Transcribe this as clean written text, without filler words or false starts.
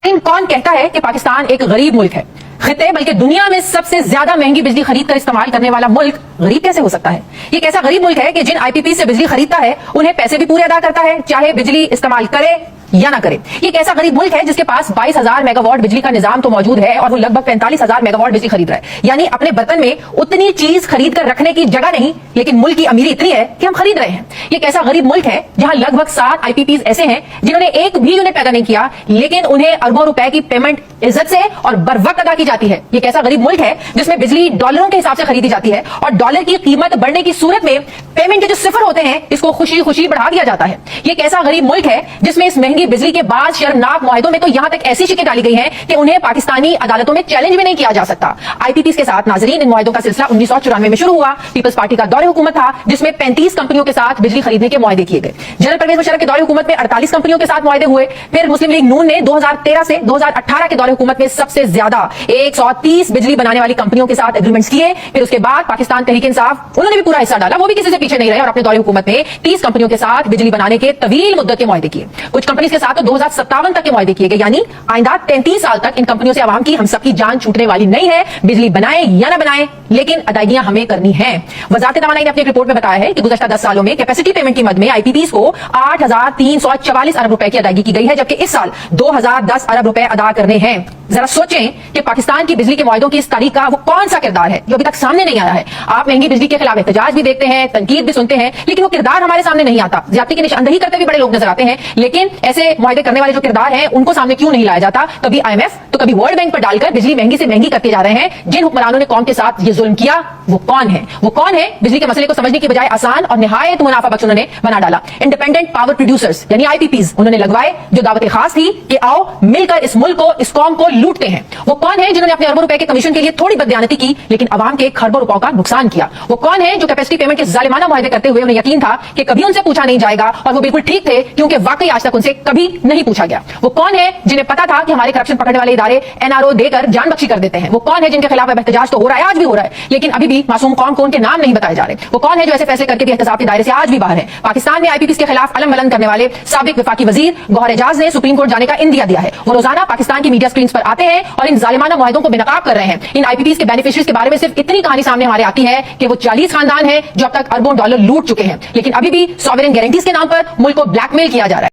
کون کہتا ہے کہ پاکستان ایک غریب ملک ہے؟ خطے بلکہ دنیا میں سب سے زیادہ مہنگی بجلی خرید کر استعمال کرنے والا ملک غریب کیسے ہو سکتا ہے؟ یہ ایک ایسا غریب ملک ہے کہ جن آئی پی پی سے بجلی خریدتا ہے انہیں پیسے بھی پورے ادا کرتا ہے، چاہے بجلی استعمال کرے یا نہ کرے۔ یہ ایک ایسا غریب ملک ہے جس کے پاس 22,000 میگا واٹ بجلی کا نظام تو موجود ہے اور وہ لگ بھگ 45,000 میگا واٹ بجلی خرید رہا ہے، یعنی اپنے برتن میں اتنی چیز خرید کر رکھنے کی جگہ نہیں، لیکن ملک کی امیری اتنی ہے کہ ہم خرید رہے ہیں۔ یہ ایک ایسا غریب ملک ہے جہاں لگ بھگ 7 آئی پی پیز ایسے ہیں جنہوں نے ایک بھی یونٹ پیدا نہیں کیا، لیکن انہیں اربوں روپے کی پیمنٹ عزت سے اور بر وقت ادا کی جاتی ہے۔ یہ ایک ایسا غریب ملک ہے جس میں بجلی ڈالروں کے حساب سے خریدی جاتی ہے اور ڈالر کی قیمت بڑھنے کی صورت میں پیمنٹ کے جو صفر ہوتے ہیں اس کو خوشی خوشی بڑھا دیا جاتا ہے۔ یہ ایک ایسا غریب ملک ہے جس میں اس مہنگی بجلی کے بعد شرمناک معاہدوں میں تو یہاں تک ایسی شکیں ڈالی گئی ہیں کہ انہیں پاکستانی عدالتوں میں چیلنج بھی نہیں کیا جا سکتا۔ آئی پی پیز کے ساتھ ناظرین، ان معاہدوں کا سلسلہ 1994 میں شروع ہوا۔ پیپلز پارٹی کا دور حکومت تھا جس میں 35 کمپنیوں کے ساتھ بجلی خریدنے کے معاہدے کیے گئے۔ جنرل پرویز مشرف کے دور حکومت میں 48 کمپنیوں کے ساتھ معاہدے ہوئے۔ پھر مسلم لیگ نون نے 2013 سے 2018 کے دور حکومت میں سب سے زیادہ 130 بجلی بنانے والی کمپنیوں کے ساتھ اگریمنٹس کیے۔ پھر اس کے بعد پاکستان تحریک انصاف، انہوں نے بھی پورا حصہ ڈالا، وہ بھی کسی سے پیچھے نہیں رہے اور اپنے دور حکومت میں 30 کمپنیوں کے ساتھ بجلی بنانے کے طویل مدت کے معاہدے کیے۔ کچھ کمپنیز کے ساتھ تو 2057 تک کے معاہدے کیے گئے، یعنی آئندہ 33 سال تک ان کمپنیوں سے عوام کی ہم سب کی جان چھوٹنے والی نہیں ہے۔ بجلی بنائیں یا نہ بنائیں لیکن ادائیگیاں ہمیں کرنی ہیں۔ وزارت توانائی نے اپنی ایک رپورٹ میں بتایا ہے کہ گزشتہ 10 سالوں میں کیپیسٹی پیمنٹ کی مد میں آئی پی پیز کو 8,344 ارب روپے کی ادائیگی کی گئی ہے، جبکہ اس سال 2,010 ارب روپے ادا کرنے ہیں۔ ذرا سوچیں کہ پاکستان کی بجلی کے معاہدوں کی اس تاریخ کا وہ کون سا کردار ہے جو ابھی تک سامنے نہیں آیا ہے۔ آپ مہنگی بجلی کے خلاف احتجاج بھی دیکھتے ہیں، تنقید بھی سنتے ہیں، لیکن وہ کردار ہمارے سامنے نہیں آتا۔ زیادتی کی نشاندہی کرتے بھی بڑے لوگ نظر آتے ہیں، لیکن ایسے معاہدے کرنے والے جو کردار ہیں ان کو سامنے کیوں نہیں لایا جاتا؟ کبھی آئی ایم ایف تو کبھی ورلڈ بینک پر ڈال کر بجلی مہنگی سے مہنگی کرتے جا رہے ہیں۔ جن حکمرانوں نے قوم کے ساتھ یہ ظلم کیا وہ کون ہے؟ وہ کون ہے بجلی کے مسئلے کو سمجھنے کی بجائے آسان اور نہایت منافع بخش انہوں نے بنا ڈالا۔ انڈیپینڈنٹ پاور پروڈیوسرز یعنی آئی پی پیز انہوں نے لگوائے جو دعوت خاص تھی کہ آؤ مل کر اس ملک کو، اس قوم کو لوٹتے ہیں۔ وہ کون ہے جنہوں نے اپنے اربوں روپے کے کمیشن کے لیے تھوڑی بددیانتی کی لیکن عوام کے کھربوں روپوں کا نقصان کیا؟ وہ کون ہے جو کیپیسٹی پیمنٹ کے ظالمانہ معاہدے کرتے ہوئے انہیں یقین تھا کہ کبھی ان سے پوچھا نہیں جائے گا اور وہ بالکل ٹھیک تھے کیونکہ واقعی آج تک ان سے کبھی نہیں پوچھا گیا؟ وہ کون ہے جنہیں پتا تھا کہ ہمارے کرپشن پکڑنے والے ادارے این آر او دے کر جان بخشی کر دیتے ہیں؟ وہ کون ہے جن کے خلاف اب احتجاج تو ہو رہا ہے، آج بھی ہو رہا ہے، لیکن ابھی بھی معصوم قوم کو ان کے نام نہیں بتائے جا رہے؟ وہ کون ہے جو ایسے فیصلے کر کے بھی احتساب کے دائرے سے آج بھی باہر ہے؟ پاکستان میں آئی پی پیز کے خلاف علم بلند کرنے والے سابق وفاقی وزیر گوہر اعجاز نے سپریم کورٹ جانے کا اندیا دیا ہے۔ وہ روزانہ پاکستان کی میڈیا سکرینز پر آتے ہیں اور ان ظالمانہ معاہدوں کو بے نقاب کر رہے ہیں۔ ان آئی پی پیز کے بینیفیشریز کے بارے میں صرف اتنی کہانی سامنے ہمارے آتی ہے کہ وہ 40 خاندان ہیں جو اب تک اربوں ڈالر لوٹ چکے ہیں، لیکن ابھی بھی سوورن گارنٹیز کے نام پر ملک کو بلیک میل کیا جا رہا ہے۔